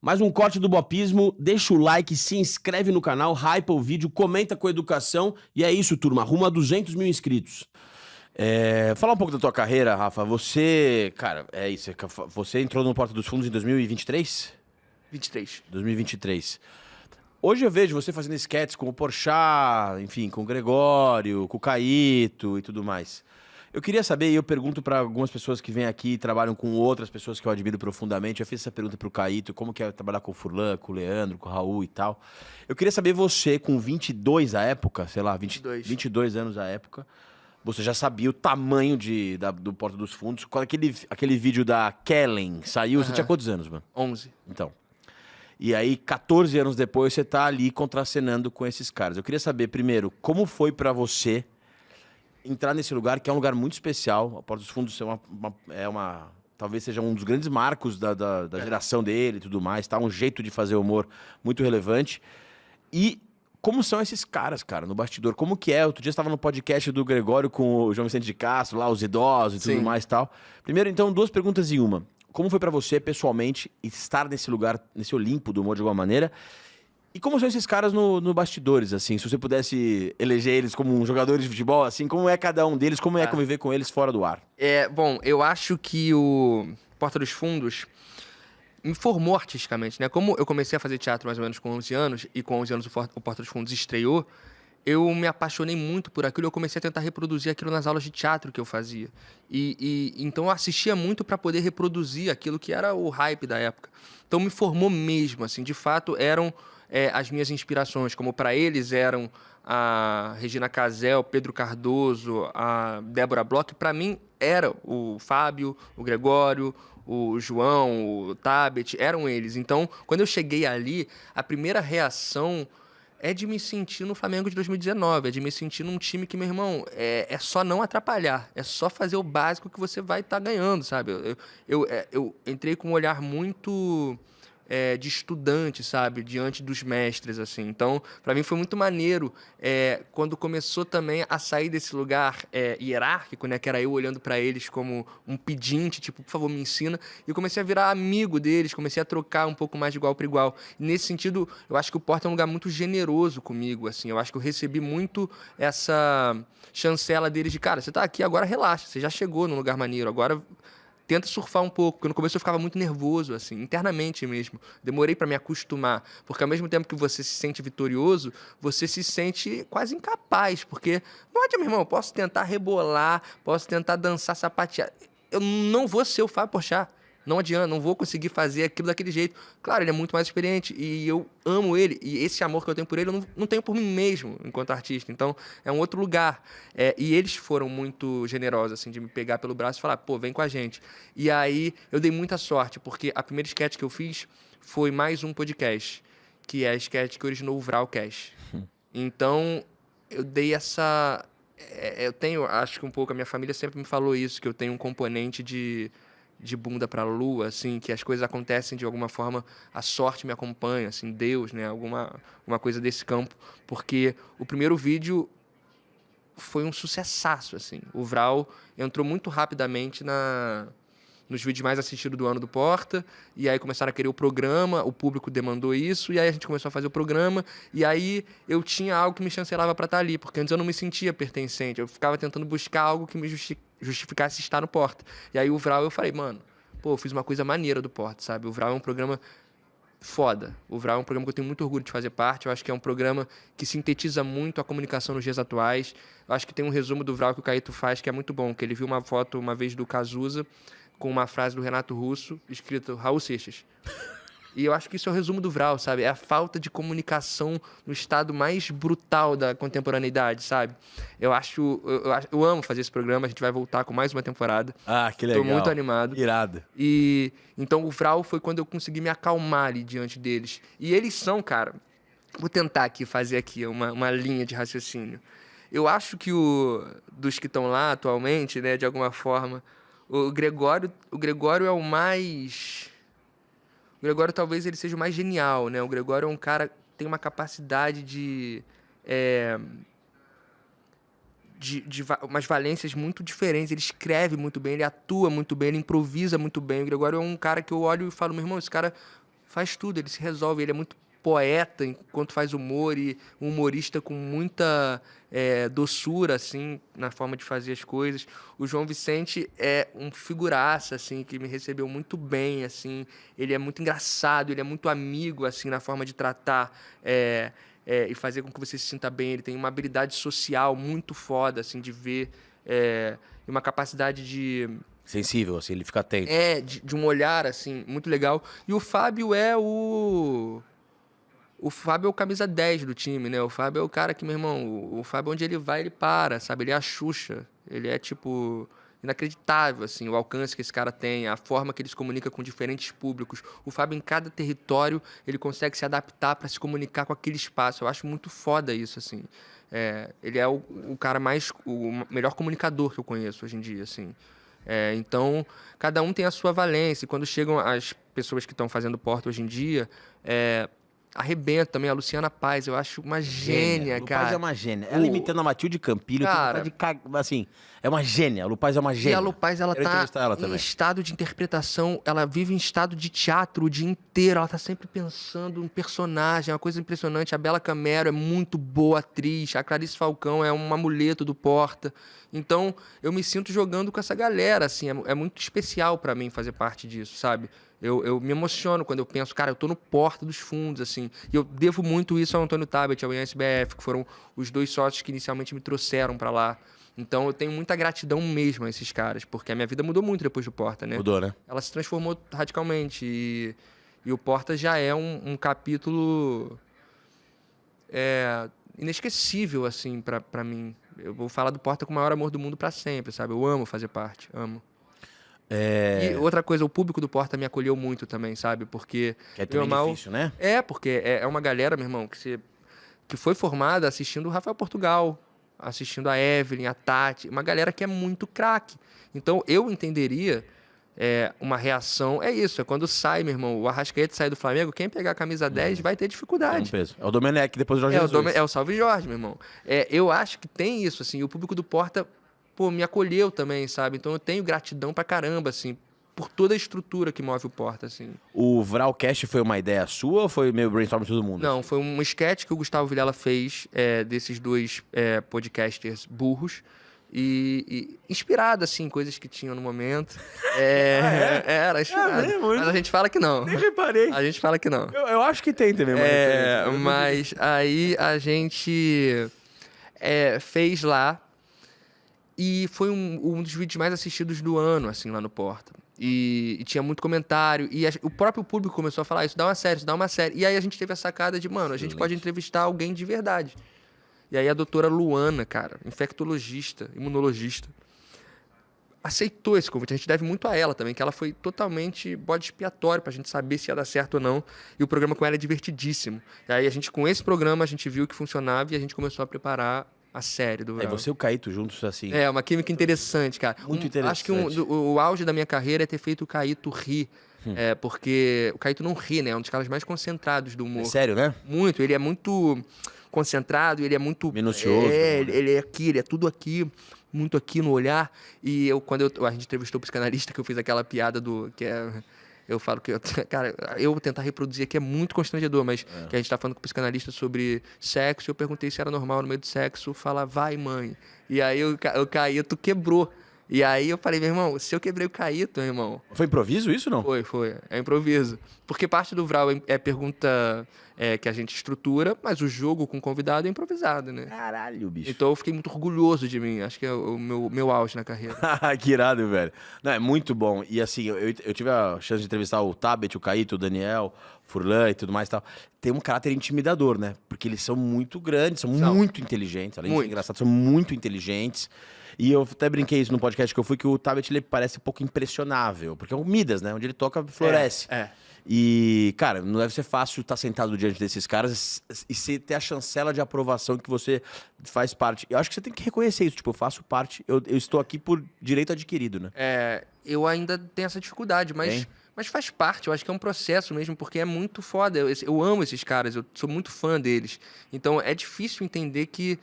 Mais um corte do Bopismo, deixa o like, se inscreve no canal, hypa o vídeo, comenta com a educação e é isso, turma, rumo a 200 mil inscritos. Fala um pouco da tua carreira, Rafa. Você, cara, é isso, você entrou no Porta dos Fundos em 2023? 23. 2023. Hoje eu vejo você fazendo sketches com o Porchat, enfim, com o Gregório, com o Caíto e tudo mais. Eu queria saber, e eu pergunto para algumas pessoas que vêm aqui e trabalham com outras pessoas que eu admiro profundamente. Eu fiz essa pergunta pro Caíto, como que é trabalhar com o Furlan, com o Leandro, com o Raul e tal. Eu queria saber você, com 22 à época, sei lá, 22 anos à época, você já sabia o tamanho do Porta dos Fundos. Quando aquele vídeo da Kellen saiu, você tinha quantos anos, mano? 11. Então. E aí, 14 anos depois, você tá ali contracenando com esses caras. Eu queria saber, primeiro, como foi pra você entrar nesse lugar, que é um lugar muito especial. A Porta dos Fundos talvez seja um dos grandes marcos da geração dele e tudo mais, tá? Um jeito de fazer humor muito relevante. E como são esses caras, cara, no bastidor? Como que é? Outro dia eu estava no podcast do Gregório com o João Vicente de Castro, lá, os idosos e tudo mais e tal. Primeiro, então, duas perguntas em uma. Como foi pra você, pessoalmente, estar nesse lugar, nesse Olimpo do humor de alguma maneira? E como são esses caras no bastidores, assim? Se você pudesse eleger eles como um jogador de futebol, assim, como é cada um deles? Como é conviver com eles fora do ar? Bom, eu acho que o Porta dos Fundos me formou artisticamente, né? Como eu comecei a fazer teatro mais ou menos com 11 anos, e com 11 anos o Porta dos Fundos estreou, eu me apaixonei muito por aquilo, eu comecei a tentar reproduzir aquilo nas aulas de teatro que eu fazia. Então eu assistia muito para poder reproduzir aquilo que era o hype da época. Então me formou mesmo, assim, de fato eram as minhas inspirações, como para eles eram a Regina Casel, Pedro Cardoso, a Débora Bloch, para mim era o Fábio, o Gregório, o João, o Tabet, eram eles. Então, quando eu cheguei ali, a primeira reação é de me sentir no Flamengo de 2019, é de me sentir num time que, meu irmão, é só não atrapalhar, é só fazer o básico que você vai estar ganhando, sabe? Eu entrei com um olhar muito de estudante, sabe? Diante dos mestres, assim. Então, para mim foi muito maneiro quando começou também a sair desse lugar hierárquico, né? Que era eu olhando para eles como um pedinte, tipo, por favor, me ensina. E eu comecei a virar amigo deles, comecei a trocar um pouco mais de igual para igual. E nesse sentido, eu acho que o Porta é um lugar muito generoso comigo, assim. Eu acho que eu recebi muito essa chancela deles de, cara, você tá aqui, agora relaxa, você já chegou num lugar maneiro, agora tenta surfar um pouco, porque no começo eu ficava muito nervoso, assim, internamente mesmo. Demorei para me acostumar, porque ao mesmo tempo que você se sente vitorioso, você se sente quase incapaz, porque não adianta, meu irmão, eu posso tentar rebolar, posso tentar dançar, sapatear, eu não vou ser o Fábio Porchat. Não adianta, não vou conseguir fazer aquilo daquele jeito. Claro, ele é muito mais experiente e eu amo ele. E esse amor que eu tenho por ele, eu não tenho por mim mesmo, enquanto artista. Então, é um outro lugar. E eles foram muito generosos, assim, de me pegar pelo braço e falar, pô, vem com a gente. E aí, eu dei muita sorte, porque a primeira sketch que eu fiz foi mais um podcast, que é a sketch que originou o Vralcast. Então, eu dei essa... eu tenho, acho que um pouco, a minha família sempre me falou isso, que eu tenho um componente de bunda para a lua, assim, que as coisas acontecem de alguma forma, a sorte me acompanha, assim, Deus, né, alguma coisa desse campo, porque o primeiro vídeo foi um sucessaço, assim. O Vral entrou muito rapidamente nos vídeos mais assistidos do ano do Porta, e aí começaram a querer o programa, o público demandou isso, e aí a gente começou a fazer o programa, e aí eu tinha algo que me chancelava para estar ali, porque antes eu não me sentia pertencente, eu ficava tentando buscar algo que me justificasse estar no Porta. E aí o Vral, eu falei, mano, pô, eu fiz uma coisa maneira do Porta, sabe? O Vral é um programa foda. O Vral é um programa que eu tenho muito orgulho de fazer parte. Eu acho que é um programa que sintetiza muito a comunicação nos dias atuais. Eu acho que tem um resumo do Vral que o Caíto faz que é muito bom, que ele viu uma foto uma vez do Cazuza com uma frase do Renato Russo escrito Raul Seixas. E eu acho que isso é o resumo do Vral, sabe? É a falta de comunicação no estado mais brutal da contemporaneidade, sabe? Eu amo fazer esse programa, a gente vai voltar com mais uma temporada. Ah, que legal. Tô muito animado. Irado. E então o Vral foi quando eu consegui me acalmar ali diante deles. E eles são, cara, vou tentar aqui fazer aqui uma linha de raciocínio. Eu acho que dos que estão lá atualmente, né, de alguma forma, o Gregório é o mais... O Gregório talvez ele seja o mais genial, né? O Gregório é um cara que tem uma capacidade de umas valências muito diferentes. Ele escreve muito bem, ele atua muito bem, ele improvisa muito bem. O Gregório é um cara que eu olho e falo, meu irmão, esse cara faz tudo, ele se resolve, ele é muito poeta enquanto faz humor e um humorista com muita doçura, assim, na forma de fazer as coisas. O João Vicente é um figuraça, assim, que me recebeu muito bem, assim. Ele é muito engraçado, ele é muito amigo, assim, na forma de tratar e fazer com que você se sinta bem. Ele tem uma habilidade social muito foda, assim, de ver e uma capacidade de... Sensível, assim, ele fica atento. de um olhar, assim, muito legal. E o Fábio é o... O Fábio é o camisa 10 do time, né? O Fábio é o cara que, meu irmão, o Fábio, onde ele vai, ele para, sabe? Ele é a Xuxa. Ele é, tipo, inacreditável, assim, o alcance que esse cara tem, a forma que ele se comunica com diferentes públicos. O Fábio, em cada território, ele consegue se adaptar para se comunicar com aquele espaço. Eu acho muito foda isso, assim. Ele é o cara o melhor comunicador que eu conheço hoje em dia, assim. Então, cada um tem a sua valência. E quando chegam as pessoas que estão fazendo porta hoje em dia, arrebenta também. A Luciana Paz, eu acho uma gênia, Lu cara. Paz é uma gênia. Ela imitando a Matilde Campilho, Cara, assim, é uma gênia. A Lu Paz é uma gênia. E a Lu Paz, ela Quero tá entrevistar ela em também. estado de interpretação, ela vive em estado de teatro o dia inteiro, ela tá sempre pensando em personagem, é uma coisa impressionante. A Bela Camero é muito boa atriz, a Clarice Falcão é um amuleto do Porta. Então, eu me sinto jogando com essa galera, assim, é muito especial pra mim fazer parte disso, sabe? Eu me emociono quando eu penso, cara, eu tô no Porta dos Fundos, assim. E eu devo muito isso ao Antônio Tabet, ao INSBF, que foram os 2 sócios que inicialmente me trouxeram pra lá. Então, eu tenho muita gratidão mesmo a esses caras, porque a minha vida mudou muito depois do Porta, né? Mudou, né? Ela se transformou radicalmente. E o Porta já é um capítulo inesquecível, assim, pra mim. Eu vou falar do Porta com o maior amor do mundo pra sempre, sabe? Eu amo fazer parte, amo. E outra coisa, o público do Porta me acolheu muito também, sabe? Porque... Que é também difícil, né? Porque é uma galera, meu irmão, que foi formada assistindo o Rafael Portugal, assistindo a Evelyn, a Tati, uma galera que é muito craque. Então, eu entenderia uma reação... É isso, é quando sai, meu irmão, o Arrascaeta sai do Flamengo, quem pegar a camisa 10 vai ter dificuldade. É um peso. É o Domenech, depois o Jorge Jesus. É o Salve Jorge, meu irmão. Eu acho que tem isso, assim, o público do Porta, pô, me acolheu também, sabe? Então, eu tenho gratidão pra caramba, assim, por toda a estrutura que move o Porta, assim. O Vralcast foi uma ideia sua ou foi meio brainstorm de todo mundo? Não, foi um sketch que o Gustavo Vilela fez desses 2 podcasters burros e inspirado, assim, em coisas que tinham no momento. Era inspirado. Mas a gente fala que não. Nem reparei. A gente fala que não. Eu acho que tem também. Mas aí a gente fez lá e foi um dos vídeos mais assistidos do ano, assim, lá no Porta. E tinha muito comentário. E o próprio público começou a falar, isso dá uma série, isso dá uma série. E aí a gente teve a sacada de, mano, a gente pode entrevistar alguém de verdade. E aí a doutora Luana, cara, infectologista, imunologista, aceitou esse convite. A gente deve muito a ela também, que ela foi totalmente bode expiatório pra gente saber se ia dar certo ou não. E o programa com ela é divertidíssimo. E aí com esse programa, a gente viu que funcionava e a gente começou a preparar a série do Vral. Você e o Caíto juntos, assim. Uma química interessante, cara. Muito interessante. Acho que o auge da minha carreira é ter feito o Caíto rir. Porque o Caíto não ri, né? É um dos caras mais concentrados do humor. É sério, né? Muito. Ele é muito concentrado, ele é muito... Minucioso. Ele é aqui, ele é tudo aqui, muito aqui no olhar. E quando a gente entrevistou o psicanalista, que eu fiz aquela piada eu falo que... Cara, eu vou tentar reproduzir aqui, é muito constrangedor, mas que a gente tá falando com o psicanalista sobre sexo, eu perguntei se era normal no meio do sexo falar, vai, mãe. E aí o Caíto quebrou. E aí eu falei, meu irmão, se eu quebrei o Caíto, meu irmão... Foi improviso isso, não? Foi. É improviso. Porque parte do Vral é pergunta que a gente estrutura, mas o jogo com o convidado é improvisado, né? Caralho, bicho. Então eu fiquei muito orgulhoso de mim. Acho que é o meu auge na carreira. Que irado, velho. Não, é muito bom. E assim, eu tive a chance de entrevistar o Tabet, o Caíto, o Daniel, o Furlan e tudo mais e tal. Tem um caráter intimidador, né? Porque eles são muito grandes, são muito inteligentes. Além de ser engraçados, são muito inteligentes. E eu até brinquei isso no podcast que eu fui, que o Tabet ele parece um pouco impressionável. Porque é o Midas, né? Onde ele toca, floresce. E, cara, não deve ser fácil estar sentado diante desses caras e você ter a chancela de aprovação que você faz parte. Eu acho que você tem que reconhecer isso. Tipo, eu faço parte, eu estou aqui por direito adquirido, né? Eu ainda tenho essa dificuldade, mas faz parte. Eu acho que é um processo mesmo, porque é muito foda. Eu amo esses caras, eu sou muito fã deles. Então, é difícil entender que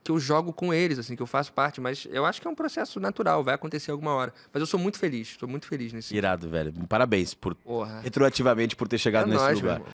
que eu jogo com eles, assim, que eu faço parte, mas eu acho que é um processo natural, vai acontecer alguma hora. Mas eu sou muito feliz nesse. Irado, velho. Parabéns Porra. retroativamente por ter chegado É nesse nóis, lugar. meu irmão.